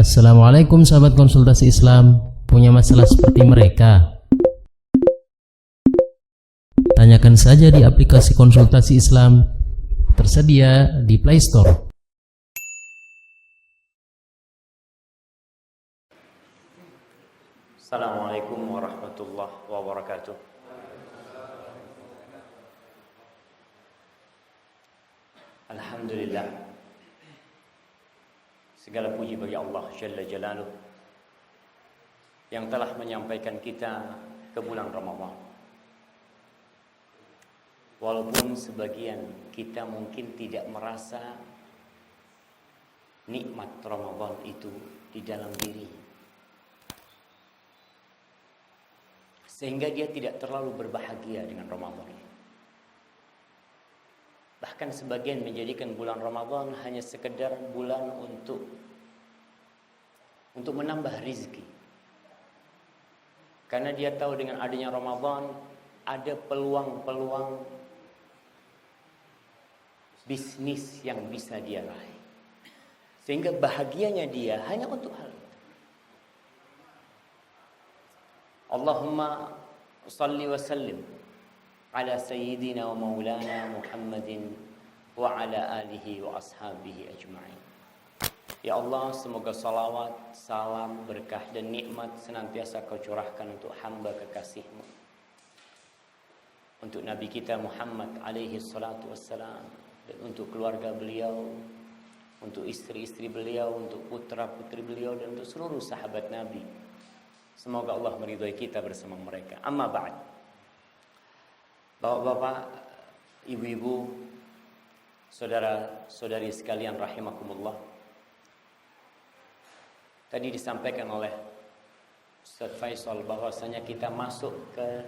Assalamualaikum sahabat konsultasi Islam. Punya masalah seperti mereka? Tanyakan saja di aplikasi konsultasi Islam, tersedia di Play Store. Assalamualaikum warahmatullahi wabarakatuh. Alhamdulillah, segala puji bagi Allah Jalla Jalaluh yang telah menyampaikan kita ke bulan Ramadan. Walaupun sebagian kita mungkin tidak merasa nikmat Ramadan itu di dalam diri, sehingga dia tidak terlalu berbahagia dengan Ramadan. Bahkan sebagian menjadikan bulan Ramadan hanya sekedar bulan untuk menambah rizki. Karena dia tahu dengan adanya Ramadan ada peluang-peluang bisnis yang bisa dia raih. Sehingga bahagianya dia hanya untuk hal itu. Allahumma salli wa sallim ala sayyidina wa maulana Muhammadin wa ala alihi wa ashabihi ajma'in. Ya Allah, semoga salawat, salam, berkah dan nikmat senantiasa kau curahkan untuk hamba kekasih-Mu, untuk Nabi kita Muhammad alaihi salatu wassalam, dan untuk keluarga beliau, untuk istri-istri beliau, untuk putra-putri beliau, dan untuk seluruh sahabat Nabi. Semoga Allah meridhai kita bersama mereka. Amma ba'd. Bapak-bapak, ibu-ibu, saudara-saudari sekalian rahimakumullah. Tadi disampaikan oleh Ustaz Faisal bahwasanya kita masuk ke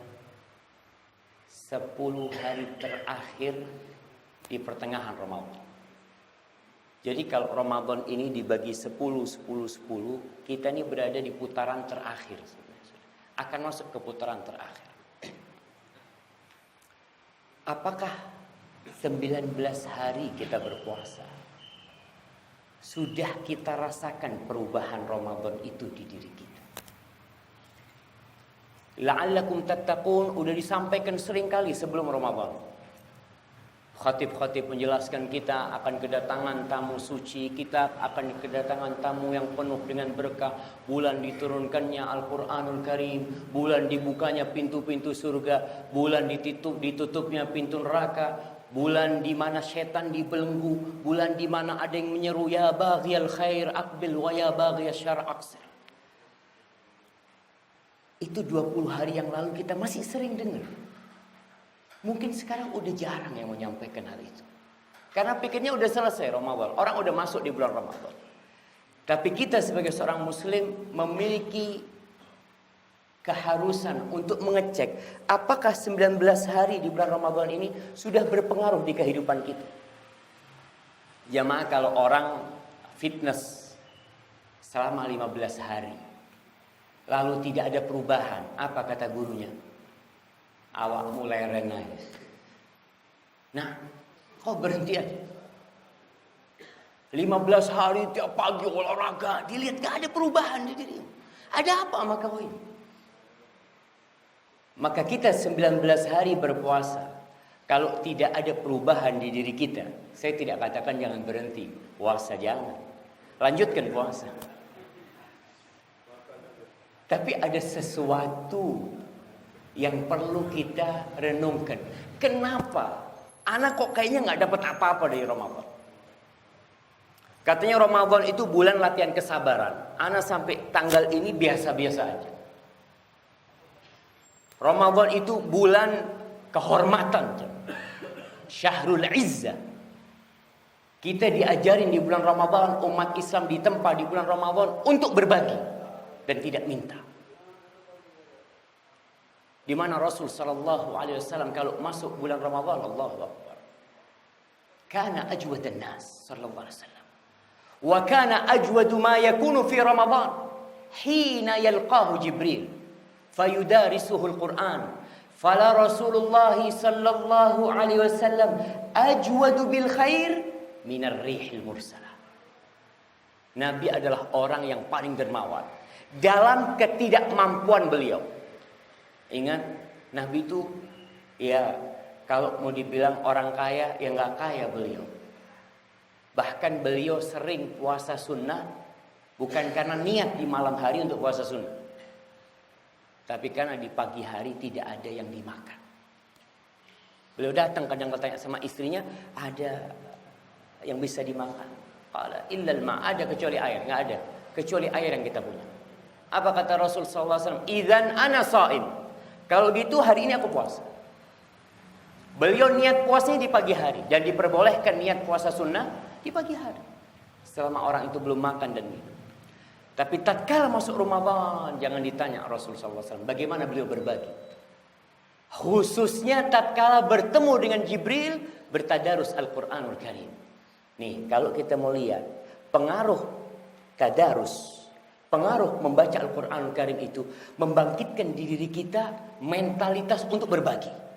10 hari terakhir di pertengahan Ramadan. Jadi kalau Ramadan ini dibagi 10, 10, 10, kita ini berada di putaran terakhir. Akan masuk ke putaran terakhir. Apakah 19 hari kita berpuasa sudah kita rasakan perubahan Ramadan itu di diri kita? La'allakum tattaqun udah disampaikan sering kali sebelum Ramadan. Khatib-khatib menjelaskan kita akan kedatangan tamu suci, kita akan kedatangan tamu yang penuh dengan berkah, bulan diturunkannya Al-Quranul Karim, bulan dibukanya pintu-pintu surga, bulan ditutupnya pintu neraka, bulan di mana setan dibelenggu, bulan di mana ada yang menyeru ya baghiyal khair aqbil wa ya baghiyal syarr aqsir. Itu 20 hari yang lalu kita masih sering dengar. Mungkin sekarang udah jarang yang menyampaikan hal itu. Karena pikirnya udah selesai Ramadan. Orang udah masuk di bulan Ramadan. Tapi kita sebagai seorang muslim memiliki keharusan untuk mengecek apakah 19 hari di bulan Ramadan ini sudah berpengaruh di kehidupan kita. Jamaah, kalau orang fitness selama 15 hari lalu tidak ada perubahan, apa kata gurunya? Awak mulai renai. Nah, kau berhenti aja. 15 hari tiap pagi olahraga, dilihat gak ada perubahan di diri. Ada apa sama kau ini? Maka kita 19 hari berpuasa, kalau tidak ada perubahan di diri kita, saya tidak katakan jangan berhenti. Puasa jangan. Lanjutkan puasa. Tapi ada sesuatu yang perlu kita renungkan. Kenapa anak kok kayaknya nggak dapat apa-apa dari Ramadan? Katanya Ramadan itu bulan latihan kesabaran. Anak sampai tanggal ini biasa-biasa aja. Ramadan itu bulan kehormatan, Syahrul Izzah. Kita diajarin di bulan Ramadan, umat Islam ditempa di bulan Ramadan untuk berbagi dan tidak minta. Di mana Rasul sallallahu alaihi wasallam kalau masuk bulan Ramadan, Allahu Akbar, kana ajwadan nas sallallahu alaihi wasallam, wa kana ajwadu ma yakunu fi Ramadan hina yalqahu Jibril fayudarisuhu al-Quran, fala Rasulullah sallallahu alaihi wasallam ajwadu bil khair min ar-rihil mursalah. Nabi adalah orang yang paling dermawan dalam ketidakmampuan beliau. Ingat, Nabi itu ya kalau mau dibilang orang kaya, ya nggak kaya beliau. Bahkan beliau sering puasa sunnah bukan karena niat di malam hari untuk puasa sunnah, tapi karena di pagi hari tidak ada yang dimakan. Beliau datang kadang bertanya sama istrinya, ada yang bisa dimakan? Qala illal ma, ada kecuali air? Nggak ada, kecuali air yang kita punya. Apa kata Rasul SAW? Idzan ana shaim. Kalau gitu hari ini aku puasa. Beliau niat puasanya di pagi hari dan diperbolehkan niat puasa sunnah di pagi hari selama orang itu belum makan dan minum. Tapi tatkala masuk Ramadan, jangan ditanya Rasul SAW bagaimana beliau berbagi. Khususnya tatkala bertemu dengan Jibril bertadarus Al-Quranul Karim. Nih, kalau kita mau lihat pengaruh tadarus, pengaruh membaca Al-Quranul Karim itu membangkitkan di diri kita mentalitas untuk berbagi.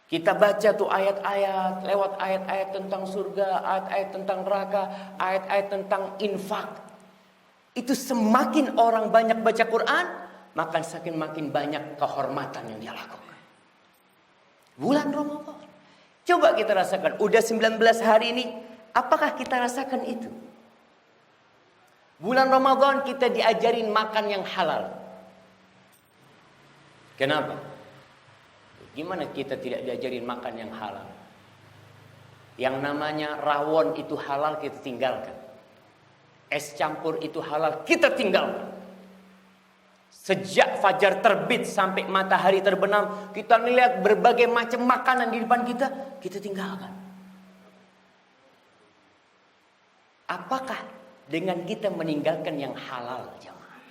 Kita baca tuh ayat-ayat, lewat ayat-ayat tentang surga, ayat-ayat tentang neraka, ayat-ayat tentang infak. Itu semakin orang banyak baca Quran, maka semakin banyak kehormatan yang dia lakukan. Bulan Ramadan. Coba kita rasakan, udah 19 hari ini, apakah kita rasakan itu? Bulan Ramadan kita diajarin makan yang halal. Kenapa? Gimana kita tidak diajarin makan yang halal? Yang namanya rawon itu halal kita tinggalkan. Es campur itu halal kita tinggalkan. Sejak fajar terbit sampai matahari terbenam, kita melihat berbagai macam makanan di depan kita, kita tinggalkan. Apakah dengan kita meninggalkan yang halal, jemaah,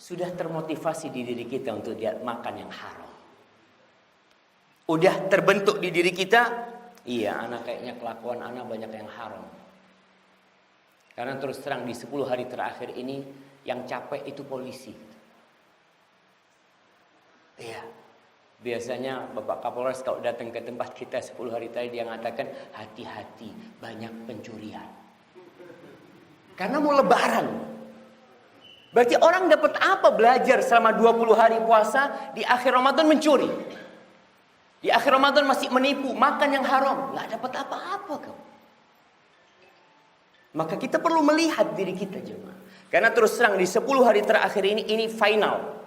sudah termotivasi di diri kita untuk dia makan yang haram? Udah terbentuk di diri kita, iya, anak kayaknya kelakuan anak banyak yang haram. Karena terus terang di 10 hari terakhir ini yang capek itu polisi. Iya, biasanya Bapak Kapolres kalau datang ke tempat kita 10 hari tadi dia mengatakan hati-hati banyak pencurian. Karena mau lebaran. Berarti orang dapat apa belajar selama 20 hari puasa di akhir Ramadan mencuri? Di akhir Ramadan masih menipu, makan yang haram, nggak dapat apa-apa kau. Maka kita perlu melihat diri kita jemaah. Karena terus terang di 10 hari terakhir ini final.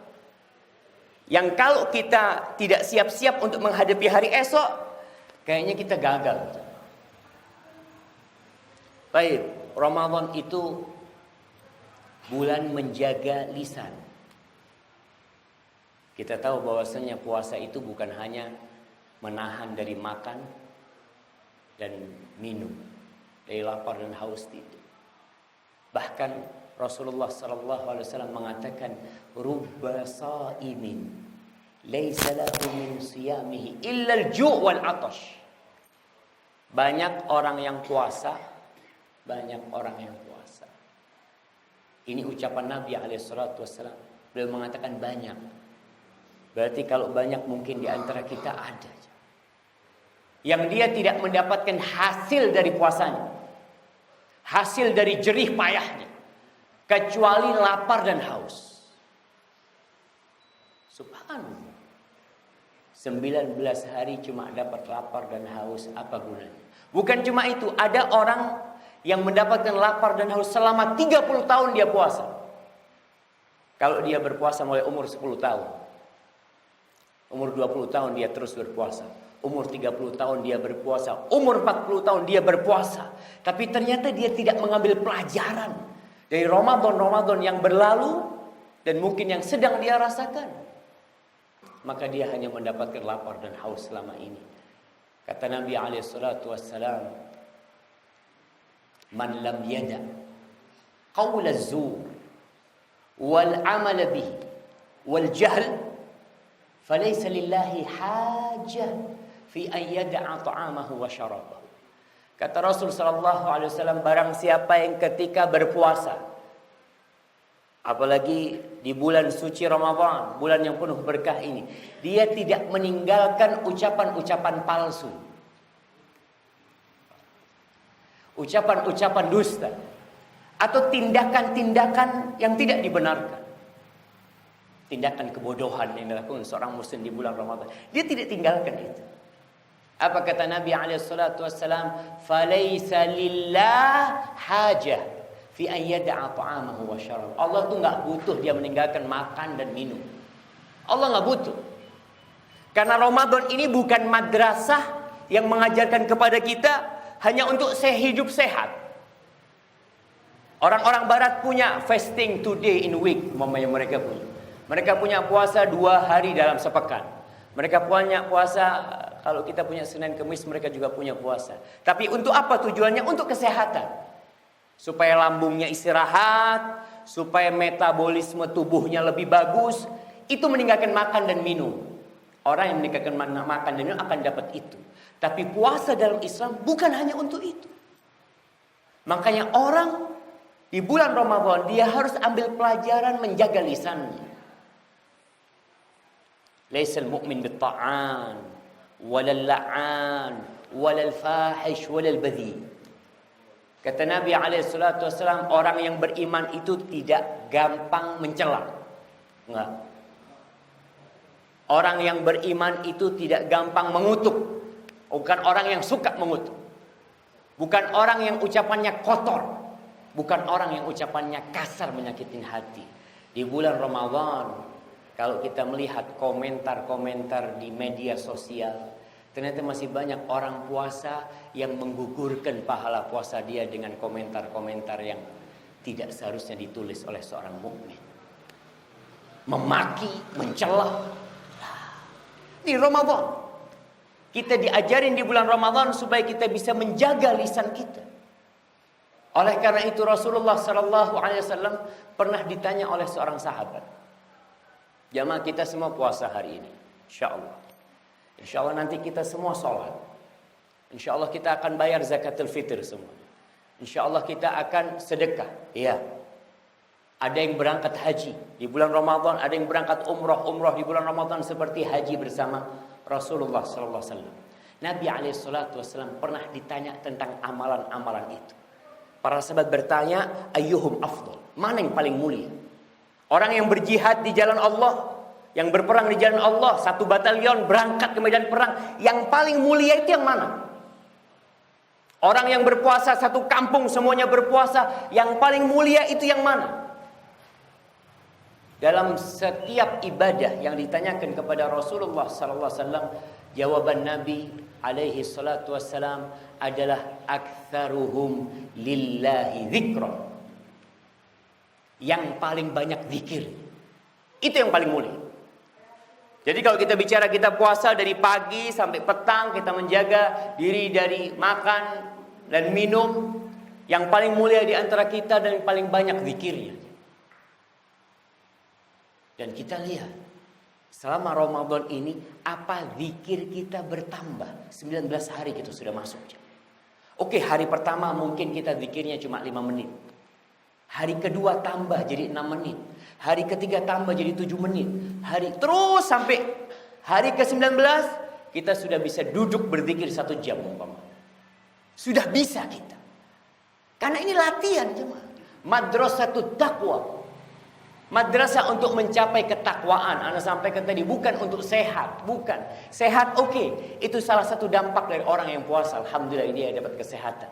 Yang kalau kita tidak siap-siap untuk menghadapi hari esok, kayaknya kita gagal. Baik, Ramadan itu bulan menjaga lisan. Kita tahu bahwasanya puasa itu bukan hanya menahan dari makan dan minum, dari lapar dan haus tidak. Bahkan Rasulullah SAW mengatakan, "Rubba sa'imin, laisa lahu min siyamihi illa al-ju' wal 'atash." Banyak orang yang puasa, banyak orang yang puasa. Ini ucapan Nabi SAW. Beliau mengatakan banyak. Berarti kalau banyak mungkin di antara kita ada yang dia tidak mendapatkan hasil dari puasanya, hasil dari jerih payahnya, kecuali lapar dan haus. Subhanallah. 19 hari cuma dapat lapar dan haus, apa gunanya? Bukan cuma itu, ada orang yang mendapatkan lapar dan haus selama 30 tahun dia puasa. Kalau dia berpuasa mulai umur 10 tahun, umur 20 tahun dia terus berpuasa, umur 30 tahun dia berpuasa, umur 40 tahun dia berpuasa. Tapi ternyata dia tidak mengambil pelajaran dari Ramadan yang berlalu dan mungkin yang sedang dia rasakan. Maka dia hanya mendapatkan lapar dan haus selama ini. Kata Nabi SAW, "Man lam yada qawl az-zur wal 'amal bihi wal jahl falaysa lillahi hajah fi an yada'a ta'amahu wa syarabahu." Kata Rasul sallallahu alaihi wasallam, barang siapa yang ketika berpuasa, apalagi di bulan suci Ramadan, bulan yang penuh berkah ini, dia tidak meninggalkan ucapan-ucapan palsu. ucapan-ucapan dusta, atau tindakan-tindakan yang tidak dibenarkan. Tindakan kebodohan yang dilakukan seorang muslim di bulan Ramadan, dia tidak tinggalkan itu. Apa kata Nabi SAW? Falaysa lillah hajah fi an yada'a ta'amahu wa syarab. Allah tuh nggak butuh dia meninggalkan makan dan minum. Allah nggak butuh. Karena Ramadan ini bukan madrasah yang mengajarkan kepada kita hanya untuk hidup sehat. Orang-orang barat punya fasting today in week, umpamanya mereka punya. Mereka punya puasa 2 hari dalam sepekan. Mereka punya puasa, kalau kita punya Senin Kemis, mereka juga punya puasa. Tapi untuk apa tujuannya? Untuk kesehatan. Supaya lambungnya istirahat, supaya metabolisme tubuhnya lebih bagus. Itu meninggalkan makan dan minum. Orang yang meninggalkan makan dan minum akan dapat itu. Tapi puasa dalam Islam bukan hanya untuk itu. Makanya orang di bulan Ramadan dia harus ambil pelajaran menjaga lisannya. Laisal mu'min bitta'an walal la'an walal fahish walal badhi. Kata Nabi SAW, orang yang beriman itu tidak gampang mencela. Enggak. Orang yang beriman itu tidak gampang mengutuk. Bukan orang yang suka mengutuk. Bukan orang yang ucapannya kotor. Bukan orang yang ucapannya kasar menyakitin hati. Di bulan Ramadan, kalau kita melihat komentar-komentar di media sosial, ternyata masih banyak orang puasa yang menggugurkan pahala puasa dia dengan komentar-komentar yang tidak seharusnya ditulis oleh seorang mukmin. Memaki, mencela. Di Ramadan, kita diajarin di bulan Ramadan supaya kita bisa menjaga lisan kita. Oleh karena itu Rasulullah SAW pernah ditanya oleh seorang sahabat. Jamaah kita semua puasa hari ini, insyaallah. Insyaallah nanti kita semua sholat. Insyaallah kita akan bayar zakatul fitr semua. Insyaallah kita akan sedekah. Iya. Ada yang berangkat haji di bulan Ramadan, ada yang berangkat umrah di bulan Ramadan seperti haji bersama Rasulullah SAW. Nabi SAW pernah ditanya tentang amalan-amalan itu. Para sahabat bertanya, ayyuhum afdal? Mana yang paling mulia? Orang yang berjihad di jalan Allah, yang berperang di jalan Allah, 1 batalion berangkat ke medan perang, yang paling mulia itu yang mana? Orang yang berpuasa 1 kampung semuanya berpuasa, yang paling mulia itu yang mana? Dalam setiap ibadah yang ditanyakan kepada Rasulullah SAW, jawaban Nabi alaihi salatu wassalam adalah aktsaruhum lillahi dzikra. Yang paling banyak zikir. Itu yang paling mulia. Jadi kalau kita bicara kita puasa dari pagi sampai petang, kita menjaga diri dari makan dan minum, yang paling mulia di antara kita dan yang paling banyak zikirnya. Dan kita lihat selama Ramadan ini apa zikir kita bertambah. 19 hari kita sudah masuk. Oke, hari pertama mungkin kita zikirnya cuma 5 menit. Hari kedua tambah jadi 6 menit. Hari ketiga tambah jadi 7 menit. Terus sampai hari ke-19 kita sudah bisa duduk berzikir 1 jam umpama. Sudah bisa kita. Karena ini latihan jemaah. Madrasatut taqwa. Madrasah untuk mencapai ketakwaan. Anda sampaikan tadi bukan untuk sehat, bukan. Sehat oke. Itu salah satu dampak dari orang yang puasa. Alhamdulillah dia dapat kesehatan.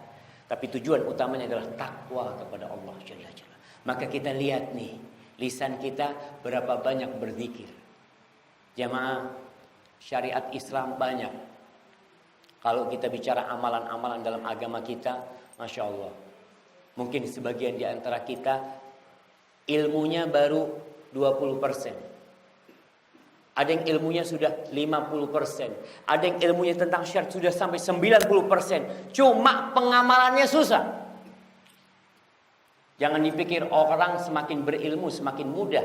Tapi tujuan utamanya adalah takwa kepada Allah Jalla Jalla. Maka kita lihat nih, lisan kita berapa banyak berzikir. Jamaah, syariat Islam banyak. Kalau kita bicara amalan-amalan dalam agama kita, Masya Allah. Mungkin sebagian di antara kita, ilmunya baru 20%. Ada yang ilmunya sudah 50%. Ada yang ilmunya tentang syariat sudah sampai 90%. Cuma pengamalannya susah. Jangan dipikir orang semakin berilmu semakin mudah.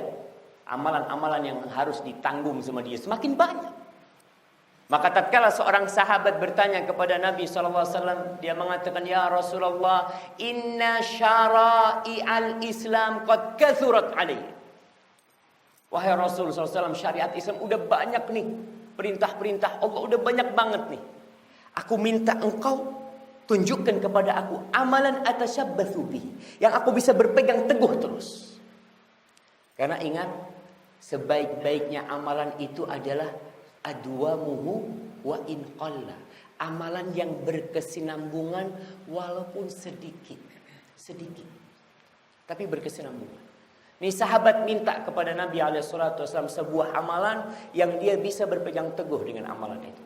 Amalan-amalan yang harus ditanggung sama dia semakin banyak. Maka tatkala seorang sahabat bertanya kepada Nabi SAW, dia mengatakan, ya Rasulullah, inna syara'i al-Islam qad kathurat alaih. Wahai Rasul SAW, syariat Islam udah banyak nih. Perintah-perintah Allah udah banyak banget nih. Aku minta engkau tunjukkan kepada aku amalan atasyabbatsu bihi, yang aku bisa berpegang teguh terus. Karena ingat, sebaik-baiknya amalan itu adalah adwamuhu wa in qalla. Amalan yang berkesinambungan walaupun sedikit. Sedikit. Tapi berkesinambungan. Nih sahabat minta kepada Nabi SAW sebuah amalan yang dia bisa berpegang teguh dengan amalan itu.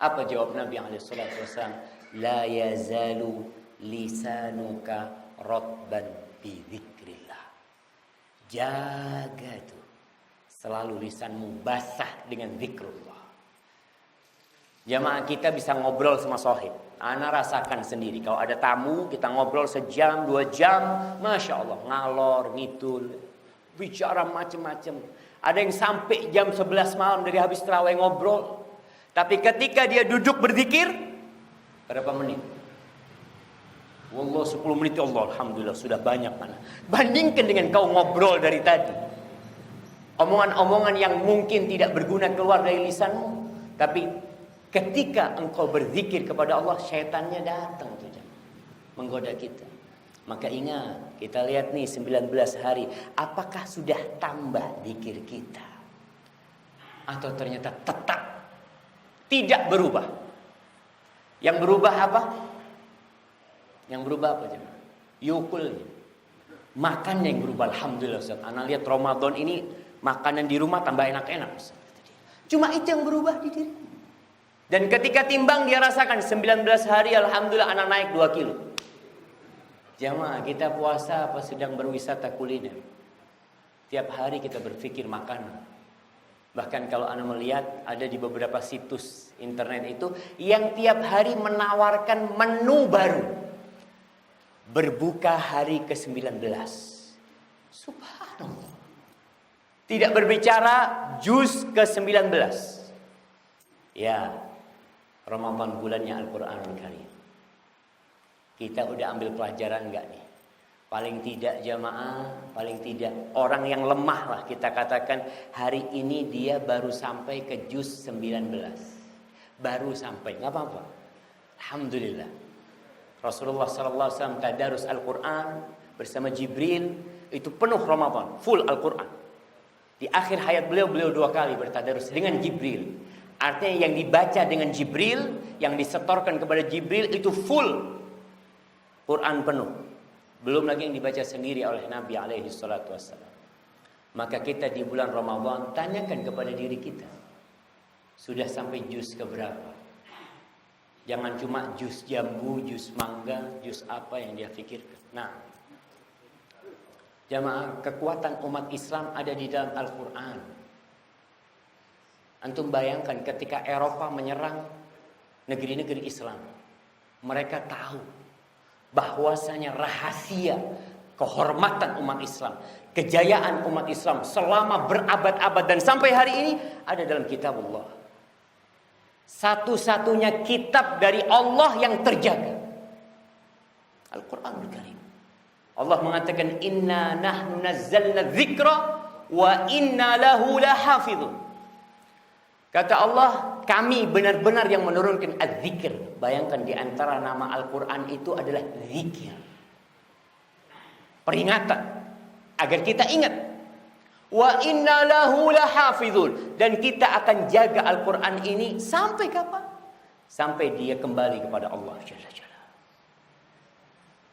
Apa jawab Nabi SAW? La yazalu lisanuka rotban bi dzikrillah. Jaga tuh selalu lisanmu basah dengan zikrullah. Jamaah kita bisa ngobrol sama sohib. Ana rasakan sendiri. Kalau ada tamu kita ngobrol sejam 2 jam, masya Allah ngalor ngidul, bicara macam-macam. Ada yang sampai jam 11 malam dari habis tarawih ngobrol. Tapi ketika dia duduk berzikir, berapa menit? Wallah 10 menit, Allah alhamdulillah sudah banyak mana. Bandingkan dengan kau ngobrol dari tadi. Omongan-omongan yang mungkin tidak berguna keluar dari lisanmu, tapi ketika engkau berzikir kepada Allah, syaitannya datang tuh menggoda kita. Maka ingat, kita lihat nih 19 hari, apakah sudah tambah zikir kita? Atau ternyata tetap tidak berubah? Yang berubah apa? Yang berubah apa jemaah? Yukulnya. Makan yang berubah. Alhamdulillah Ustaz. Ana lihat Ramadan ini makanan di rumah tambah enak-enak Ustaz. Cuma itu yang berubah di diri. Dan ketika timbang dia rasakan 19 hari alhamdulillah anak naik 2 kilo. Jamaah, kita puasa apa sedang berwisata kuliner? Tiap hari kita berpikir makanan. Bahkan kalau Anda melihat ada di beberapa situs internet itu yang tiap hari menawarkan menu baru. Berbuka hari ke-19. Subhanallah. Tidak berbicara juz ke-19. Ya, Ramadan bulannya Al-Quranul Karim. Kita udah ambil pelajaran enggak nih? Paling tidak jamaah, paling tidak orang yang lemah lah kita katakan hari ini dia baru sampai ke juz 19. Baru sampai, enggak apa-apa. Alhamdulillah. Rasulullah SAW tadarus Al-Quran bersama Jibril itu penuh Ramadan, full Al-Quran. Di akhir hayat beliau 2 kali bertadarus dengan Jibril. Artinya yang dibaca dengan Jibril, yang disetorkan kepada Jibril itu full Quran penuh. Belum lagi yang dibaca sendiri oleh Nabi alaihi salatu wassalam. Maka kita di bulan Ramadan tanyakan kepada diri kita. Sudah sampai juz keberapa? Jangan cuma juz jambu, juz mangga, juz apa yang dia pikirkan. Nah, jamaah, kekuatan umat Islam ada di dalam Al-Quran. Antum bayangkan ketika Eropa menyerang negeri-negeri Islam. Mereka tahu bahwasanya rahasia kehormatan umat Islam, kejayaan umat Islam selama berabad-abad dan sampai hari ini ada dalam kitab Allah. Satu-satunya kitab dari Allah yang terjaga, Al-Quranul Karim. Allah mengatakan inna nahnu nazzalna dzikra wa inna lahu lahafizun. Kata Allah, kami benar-benar yang menurunkan az-zikr. Bayangkan di antara nama Al-Quran itu adalah zikir. Peringatan agar kita ingat. Wa inna lahu lahafizun. Dan kita akan jaga Al-Quran ini sampai kapan? Sampai dia kembali kepada Allah Jalla Jalla.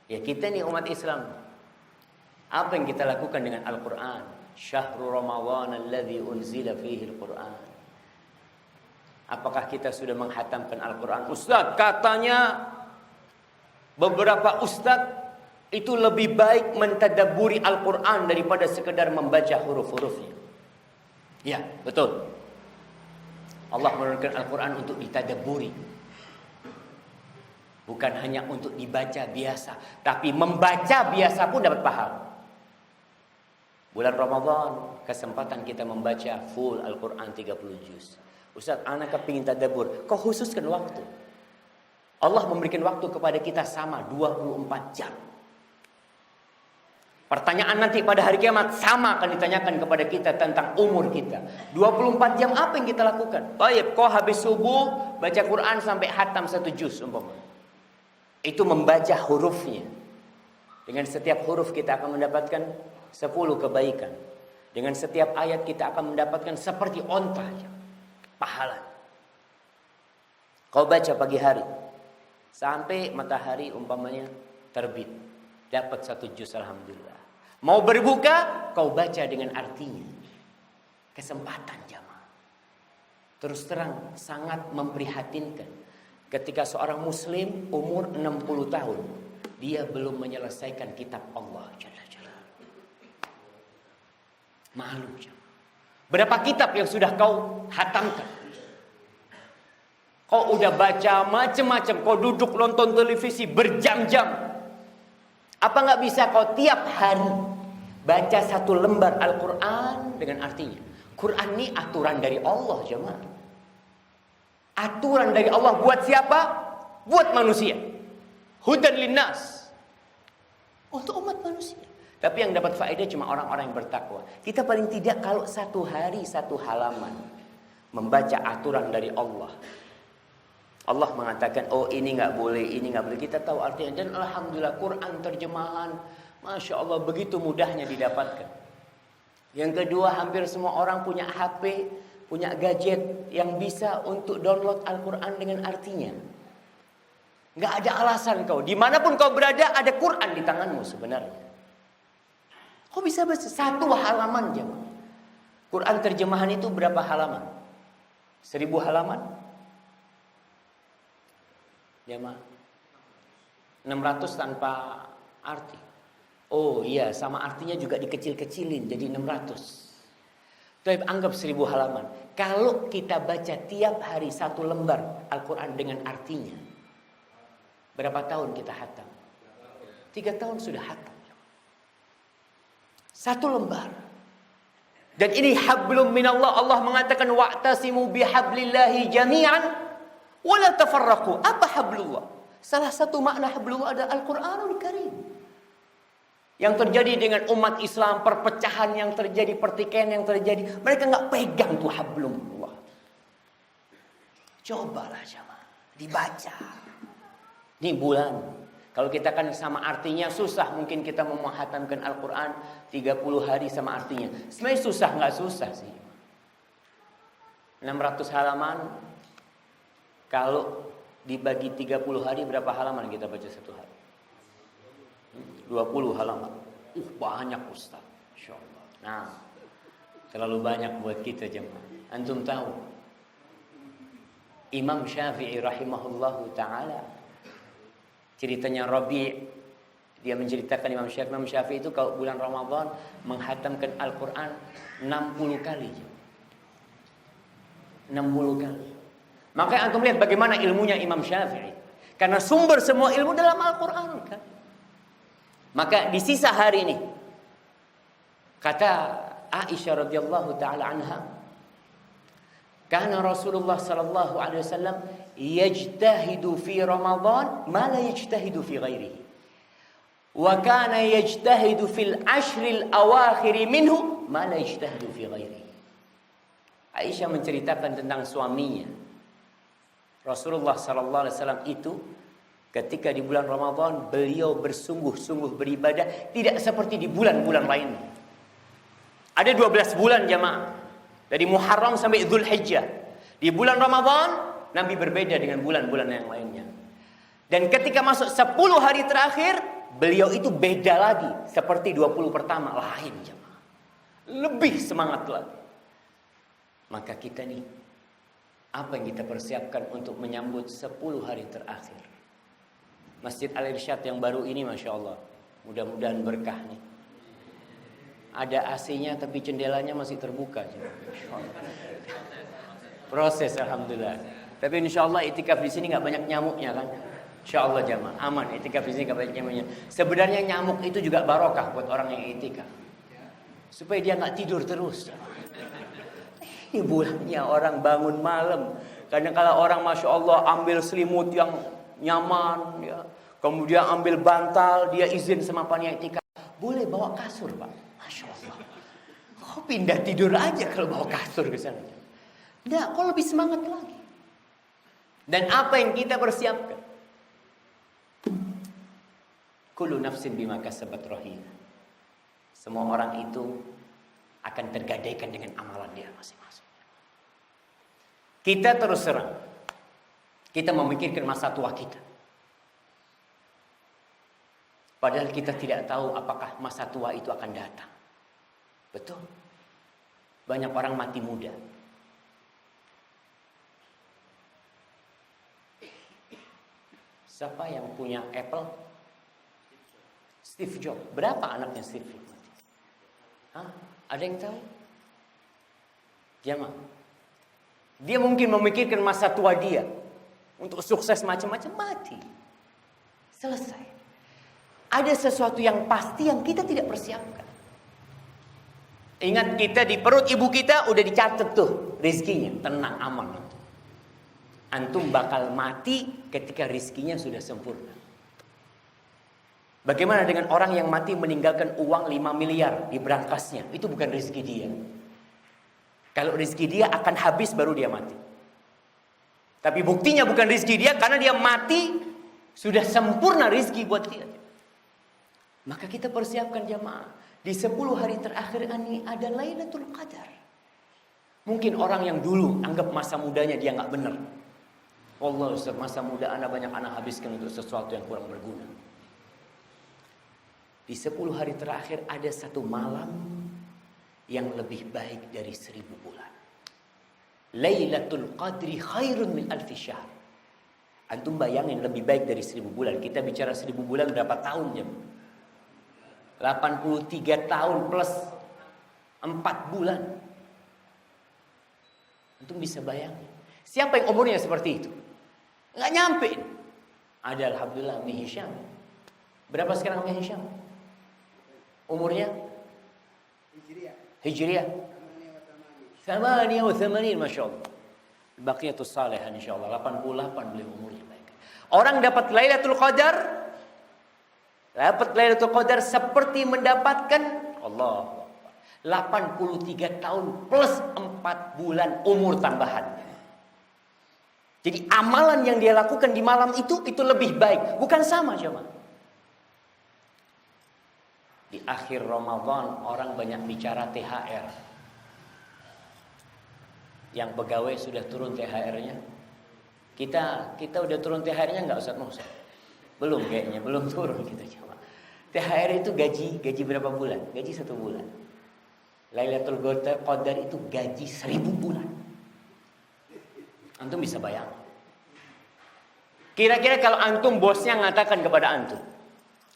Ya kita nih umat Islam. Apa yang kita lakukan dengan Al-Quran? Syahrul Ramadan alladzi unzila fihi Al-Quran. Apakah kita sudah menghatamkan Al-Quran? Ustaz, katanya beberapa ustaz itu lebih baik mentadabburi Al-Quran daripada sekedar membaca huruf-hurufnya. Ya, betul. Allah menurunkan Al-Quran untuk ditadabburi. Bukan hanya untuk dibaca biasa, tapi membaca biasa pun dapat pahala. Bulan Ramadan, kesempatan kita membaca full Al-Quran 30 juz. Ustaz, anak kepingin tadabbur. Kau khususkan waktu. Allah memberikan waktu kepada kita sama 24 jam. Pertanyaan nanti pada hari kiamat sama akan ditanyakan kepada kita tentang umur kita. 24 jam apa yang kita lakukan? Baik, kau habis subuh baca Quran sampai hatam 1 juz umpama. Itu membaca hurufnya. Dengan setiap huruf kita akan mendapatkan 10 kebaikan. Dengan setiap ayat kita akan mendapatkan seperti onta pahala. Kau baca pagi hari sampai matahari umpamanya terbit, dapat 1 juz, alhamdulillah. Mau berbuka, kau baca dengan artinya. Kesempatan jamaah. Terus terang sangat memprihatinkan ketika seorang muslim umur 60 tahun dia belum menyelesaikan kitab Allah Jalla Jalla. Malu jamaah. Berapa kitab yang sudah kau hatamkan? Kau udah baca macam-macam, kau duduk nonton televisi berjam-jam. Apa nggak bisa kau tiap hari baca 1 lembar Al-Quran dengan artinya? Quran ini aturan dari Allah jemaah. Aturan dari Allah buat siapa? Buat manusia. Hudan linnas. Untuk umat manusia. Tapi yang dapat faedah cuma orang-orang yang bertakwa. Kita paling tidak kalau 1 hari 1 halaman membaca aturan dari Allah. Allah mengatakan, oh ini nggak boleh, ini nggak boleh. Kita tahu artinya. Dan alhamdulillah Quran terjemahan, masya Allah begitu mudahnya didapatkan. Yang kedua, hampir semua orang punya HP, punya gadget yang bisa untuk download Al-Quran dengan artinya. Nggak ada alasan kau, dimanapun kau berada ada Quran di tanganmu sebenarnya. Kau bisa baca 1 halaman jemaah. Quran terjemahan itu berapa halaman? 1000 halaman? Jemaah 600 tanpa arti. Oh iya, sama artinya juga dikecil-kecilin jadi 600. Tapi anggap 1000 halaman. Kalau kita baca tiap hari 1 lembar Al-Quran dengan artinya, berapa tahun kita hatam? 3 tahun sudah hatam. 1 lembar. Dan ini hablum minallah. Allah mengatakan wa'tasimu bihablillahi jami'an wala tafarraqu. Apa hablullah? Salah satu makna hablullah adalah Al-Quranul Karim. Yang terjadi dengan umat Islam, perpecahan yang terjadi, pertikaian yang terjadi, mereka nggak pegang tuh hablullah. Cobalah jamaah, dibaca. Ini bulan. Kalau kita kan sama artinya susah, mungkin kita menghatamkan Al-Quran 30 hari sama artinya. Sebenarnya susah, nggak susah sih. 600 halaman, kalau dibagi 30 hari berapa halaman kita baca 1 hari? 20 halaman. Banyak Ustaz. Insyaallah. Nah, terlalu banyak buat kita jemaah. Antum tahu Imam Syafi'i rahimahullahu taala, ceritanya Rabi', dia menceritakan Imam Syafi'i itu kalau bulan Ramadan menghatamkan Al-Quran 60 kali. 60 kali. Makanya antum lihat bagaimana ilmunya Imam Syafi'i. Karena sumber semua ilmu dalam Al-Quran kan. Maka di sisa hari ini kata Aisyah radhiyallahu taala anha, karena Rasulullah sallallahu alaihi wasallam yajtahidu fi Ramadan ma la yajtahidu fi ghairihi. Wa kana yajtahidu fil ashril awakhir minhu ma la yajtahidu fi ghairihi. Aisyah menceritakan tentang suaminya. Rasulullah sallallahu alaihi wasallam itu ketika di bulan Ramadan beliau bersungguh-sungguh beribadah tidak seperti di bulan-bulan lain. Ada 12 bulan jamaah. Dari Muharram sampai Dzulhijjah. Di bulan Ramadan Nabi berbeda dengan bulan-bulan yang lainnya. Dan ketika masuk 10 hari terakhir, beliau itu beda lagi seperti 20 pertama lain jemaah. Lebih semangat lagi. Maka kita nih, apa yang kita persiapkan untuk menyambut 10 hari terakhir? Masjid Al-Irsyad yang baru ini Masya Allah, mudah-mudahan berkah nih. Ada AC-nya tapi jendelanya masih terbuka. Proses alhamdulillah. Tapi insya Allah itikaf di sini nggak banyak nyamuknya kan? Insya Allah jamaah aman. Itikaf di sini nggak banyak nyamuknya. Sebenarnya nyamuk itu juga barokah buat orang yang itikaf, supaya dia nggak tidur terus. Ini bulannya orang bangun malam. Kadang kala orang masya Allah ambil selimut yang nyaman, ya. Kemudian ambil bantal, dia izin sama panitia itikaf, boleh bawa kasur pak. Masya Allah. Kok pindah tidur aja kalau bawa kasur ke sana? Nggak, kok lebih semangat lagi. Dan apa yang kita persiapkan? Kullu nafsin bima kasabat rahina. Semua orang itu akan tergadaikan dengan amalan dia masing-masing. Kita terus terang, kita memikirkan masa tua kita. Padahal kita tidak tahu apakah masa tua itu akan datang. Betul. Banyak orang mati muda. Siapa yang punya Apple? Steve Jobs. Berapa anaknya Steve Jobs mati? Hah? Ada yang tahu? Jamaah. Dia mungkin memikirkan masa tua dia untuk sukses macam-macam, mati. Selesai. Ada sesuatu yang pasti yang kita tidak persiapkan. Ingat, kita di perut ibu kita udah dicatat tuh rezekinya, tenang, aman. Antum bakal mati ketika rezekinya sudah sempurna. Bagaimana dengan orang yang mati meninggalkan uang 5 miliar di berangkasnya? Itu bukan rezeki dia. Kalau rezeki dia akan habis baru dia mati. Tapi buktinya bukan rezeki dia karena dia mati sudah sempurna rezeki buat dia. Maka kita persiapkan jamaah. Di 10 hari terakhir ini ada Lailatul Qadar. Mungkin orang yang dulu anggap masa mudanya dia nggak benar. Wallah Ustaz, masa muda anak banyak anak habiskan untuk sesuatu yang kurang berguna. Di 10 hari terakhir ada satu malam yang lebih baik dari 1000 bulan. Lailatul Qadri khairun min alfi syahr. Antum bayangin lebih baik dari 1000 bulan. Kita bicara 1000 bulan berapa tahun jam? 83 tahun plus 4 bulan. Antum bisa bayangin. Siapa yang umurnya seperti itu? Nggak nyampe. Ada alhamdulillah Umi Hisham. Berapa sekarang Umi Hisham? Umurnya? Hijriah. 88 Masya Allah. Baqiyatus salihah insya Allah. 88 beliau umurnya baik. Orang dapat Lailatul Qadar. Dapat Lailatul Qadar seperti mendapatkan Allah 83 tahun plus 4 bulan umur tambahan. Jadi amalan yang dia lakukan di malam itu lebih baik. Bukan sama jemaah. Di akhir Ramadan orang banyak bicara THR. Yang pegawai sudah turun THR-nya. Kita udah turun THR-nya nggak Ustaz Musa? Belum kayaknya, belum turun kita coba. THR itu gaji berapa bulan? Gaji 1 bulan. Lailatul Qadar itu gaji 1000 bulan. Antum bisa bayang. Kira-kira kalau antum bosnya mengatakan kepada antum,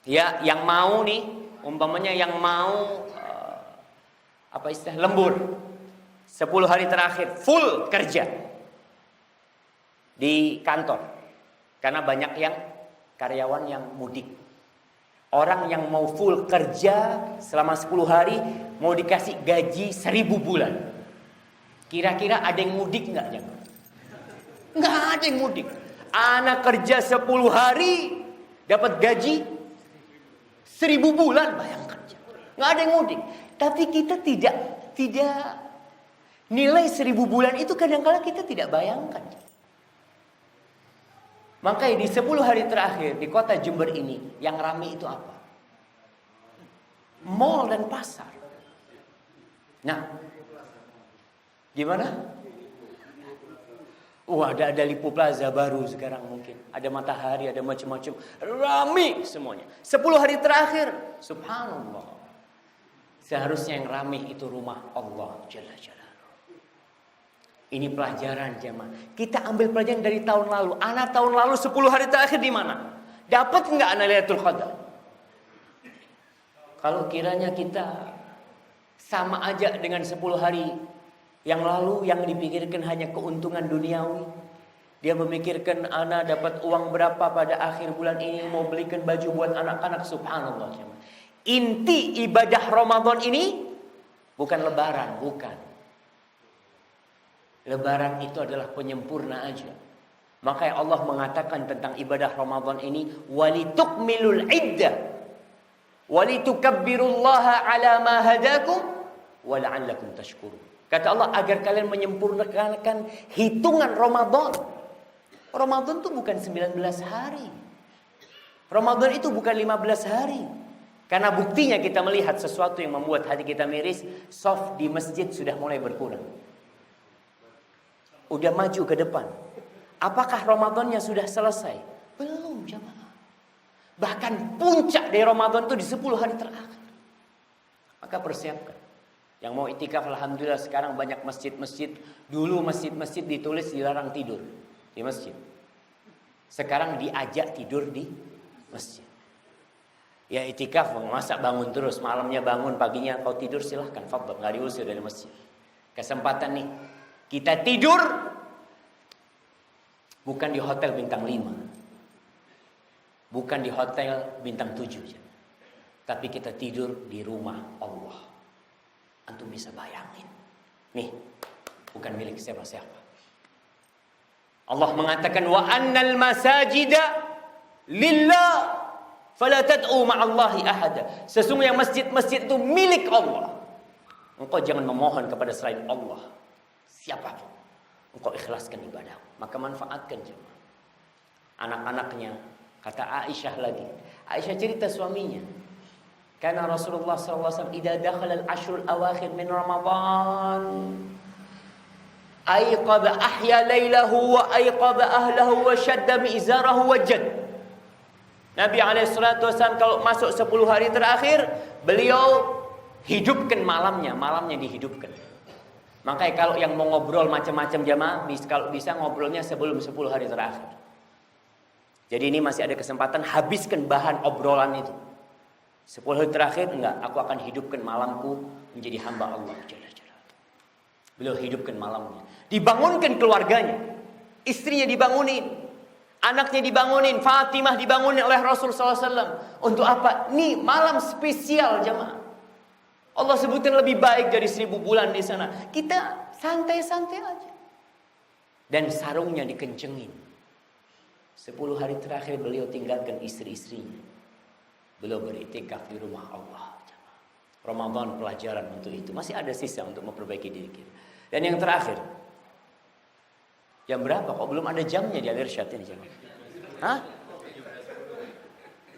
ya yang mau nih, umpamanya yang mau lembur 10 hari terakhir full kerja di kantor karena banyak yang karyawan yang mudik. Orang yang mau full kerja selama 10 hari mau dikasih gaji 1000 bulan. Kira-kira ada yang mudik nggak? Nggak ada yang mudik. Anak kerja 10 hari dapat gaji 1000 bulan, bayangkan. Nggak ada yang mudik. Tapi kita tidak nilai 1000 bulan itu kadang-kadang kita tidak bayangkan. Makanya di 10 hari terakhir di kota Jember ini yang ramai itu apa? Mall dan pasar. Nah, gimana? Ada Lipo Plaza baru sekarang mungkin. Ada Matahari, ada macam-macam. Ramai semuanya. 10 hari terakhir, subhanallah. Seharusnya yang ramai itu rumah Allah Jalla Jalla. Ini pelajaran jemaah. Kita ambil pelajaran dari tahun lalu. Anak tahun lalu 10 hari terakhir di mana? Dapat enggak anak Lailatul Qadar? Kalau kiranya kita sama aja dengan 10 hari yang lalu yang dipikirkan hanya keuntungan duniawi. Dia memikirkan anak dapat uang berapa pada akhir bulan ini mau belikan baju buat anak-anak, subhanallah jemaah. Inti ibadah Ramadan ini bukan lebaran, bukan. Lebaran itu adalah penyempurna aja. Makanya Allah mengatakan tentang ibadah Ramadan ini, walitukmilul iddah, walitukabbirullaha ala ma hadakum, wa la'allakum tashkurun. Kata Allah agar kalian menyempurnakan hitungan Ramadan. Ramadan itu bukan 19 hari. Ramadan itu bukan 15 hari. Karena buktinya kita melihat sesuatu yang membuat hati kita miris. Shaf di masjid sudah mulai berkurang. Udah maju ke depan. Apakah Ramadannya sudah selesai? Belum jamaah. Bahkan puncak dari Ramadan itu di 10 hari terakhir. Maka persiapkan. Yang mau itikaf, alhamdulillah sekarang banyak masjid-masjid. Dulu masjid-masjid ditulis dilarang tidur di masjid. Sekarang diajak tidur di masjid. Ya itikaf, masa bangun terus, malamnya bangun, paginya kau tidur, silahkan, fadhal, nggak diusir dari masjid. Kesempatan nih, kita tidur bukan di hotel bintang 5, bukan di hotel bintang 7, tapi kita tidur di rumah Allah. Antum bisa bayangin, nih bukan milik siapa-siapa. Allah mengatakan wa annal masajida lillah fala tad'u ma'allahi ahada. Sesungguhnya masjid-masjid itu milik Allah. Engkau jangan memohon kepada selain Allah siapapun. Engkau ikhlaskan ibadah, maka manfaatkan jemaah. Anak-anaknya, kata Aisyah lagi. Aisyah cerita suaminya. Karena Rasulullah SAW idza dakhala al-ashrul awakhir min Ramadan ayqadha ahya lailahu wa ayqadha ahlahu wa shadda mi'zarahu wa jad. Nabi SAW kalau masuk 10 hari terakhir, beliau hidupkan malamnya dihidupkan. Makanya kalau yang mau ngobrol macam-macam jamaah, kalau bisa ngobrolnya sebelum 10 hari terakhir. Jadi ini masih ada kesempatan, habiskan bahan obrolan itu. 10 hari terakhir, enggak, aku akan hidupkan malamku menjadi hamba Allah. Beliau hidupkan malamnya. Dibangunkan keluarganya. Istrinya dibangunin. Anaknya dibangunin. Fatimah dibangunin oleh Rasul SAW. Untuk apa? Nih malam spesial jamaah. Allah sebutkan lebih baik dari 1000 bulan di sana. Kita santai-santai aja. Dan sarungnya dikencengin. 10 hari terakhir beliau tinggalkan istri-istrinya. Beliau beriktikaf di rumah Allah. Ramadan pelajaran untuk itu. Masih ada sisa untuk memperbaiki diri kita. Dan yang terakhir. Jam berapa? Kok belum ada jamnya di Al-Irsyad ini jemaah? Hah?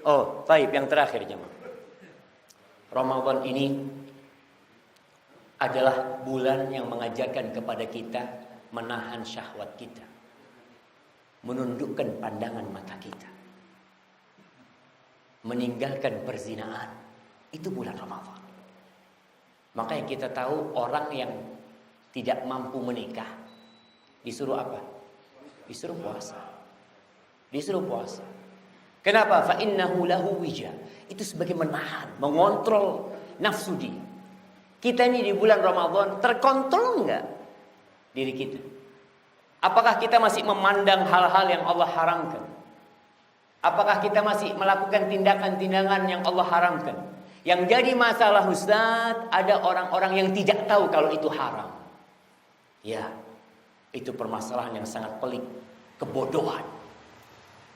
Oh, baik, yang terakhir jemaah. Ramadan ini adalah bulan yang mengajarkan kepada kita menahan syahwat kita. Menundukkan pandangan mata kita. Meninggalkan perzinaan. Itu bulan Ramadan. Makanya kita tahu orang yang tidak mampu menikah disuruh apa? Disuruh puasa. Disuruh puasa. Kenapa? Fa innahu lahu wija. Itu sebagai menahan, mengontrol nafsu dia. Kita ini di bulan Ramadan terkontrol enggak diri kita? Apakah kita masih memandang hal-hal yang Allah haramkan? Apakah kita masih melakukan tindakan-tindakan yang Allah haramkan? Yang jadi masalah Ustaz, ada orang-orang yang tidak tahu kalau itu haram. Ya, itu permasalahan yang sangat pelik. Kebodohan.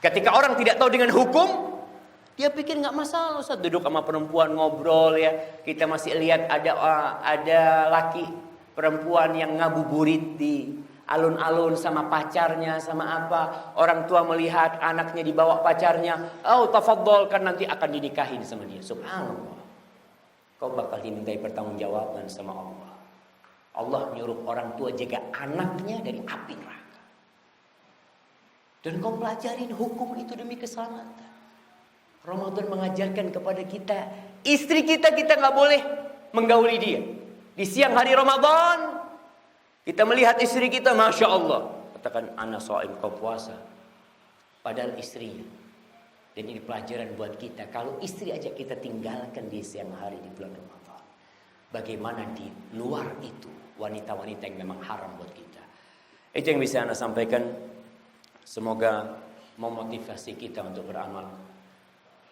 Ketika orang tidak tahu dengan hukum, dia pikir nggak masalah Ustaz. Duduk sama perempuan ngobrol ya. Kita masih lihat ada laki perempuan yang ngabuburit di alun-alun sama pacarnya, sama apa. Orang tua melihat anaknya dibawa pacarnya. Oh tafadhol, kan nanti akan dinikahin sama dia. Subhanallah. Kau bakal dimintai pertanggungjawaban sama Allah. Allah nyuruh orang tua jaga anaknya dari api neraka. Dan kau pelajarin hukum itu demi keselamatan. Ramadan mengajarkan kepada kita, istri kita nggak boleh menggauli dia. Di siang hari Ramadan, kita melihat istri kita, Masya Allah. Katakan, ana shaim, kau puasa. Padahal istrinya. Dan ini pelajaran buat kita. Kalau istri aja kita tinggalkan di siang hari di bulan Ramadan. Bagaimana di luar itu, wanita-wanita yang memang haram buat kita. Itu yang bisa ana sampaikan. Semoga memotivasi kita untuk beramal.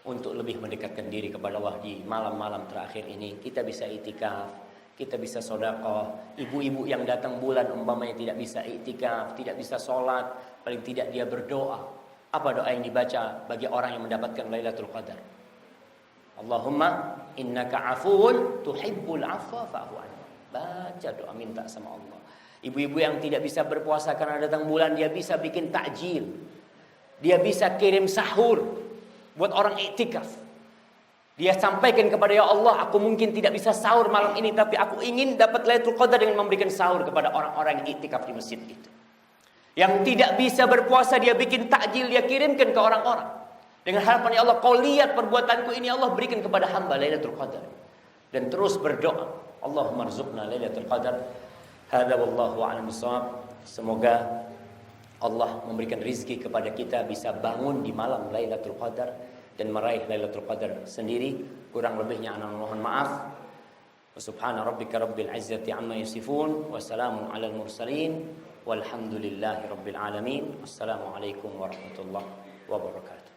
Untuk lebih mendekatkan diri kepada Allah di malam-malam terakhir ini. Kita bisa itikaf. Kita bisa sedekah. Ibu-ibu yang datang bulan umpamanya tidak bisa iktikaf, tidak bisa sholat, paling tidak dia berdoa. Apa doa yang dibaca bagi orang yang mendapatkan Lailatul Qadar? Allahumma innaka afuwun tuhibbul afwa fa'fu anni. Baca doa minta sama Allah. Ibu-ibu yang tidak bisa berpuasa karena datang bulan, dia bisa bikin takjil. Dia bisa kirim sahur. buat orang iktikaf. Dia sampaikan kepada, ya Allah, aku mungkin tidak bisa sahur malam ini, tapi aku ingin dapat Lailatul Qadar dengan memberikan sahur kepada orang-orang yang iktikaf di masjid itu. Yang tidak bisa berpuasa, dia bikin takjil, dia kirimkan ke orang-orang. Dengan harapan, ya Allah, kau lihat perbuatanku ini, Allah berikan kepada hamba Lailatul Qadar. Dan terus berdoa, Allahumma rzuqna Lailatul Qadar. Hadza wallahu a'lam bissawab. Semoga Allah memberikan rizki kepada kita bisa bangun di malam Lailatul Qadar dan meraih Lailatul Qadar sendiri. Kurang lebihnya ana mohon maaf. Subhana rabbika rabbil izzati amma yasifun wa salamun alal mursalin walhamdulillahi rabbil alamin. Wassalamualaikum warahmatullahi wabarakatuh.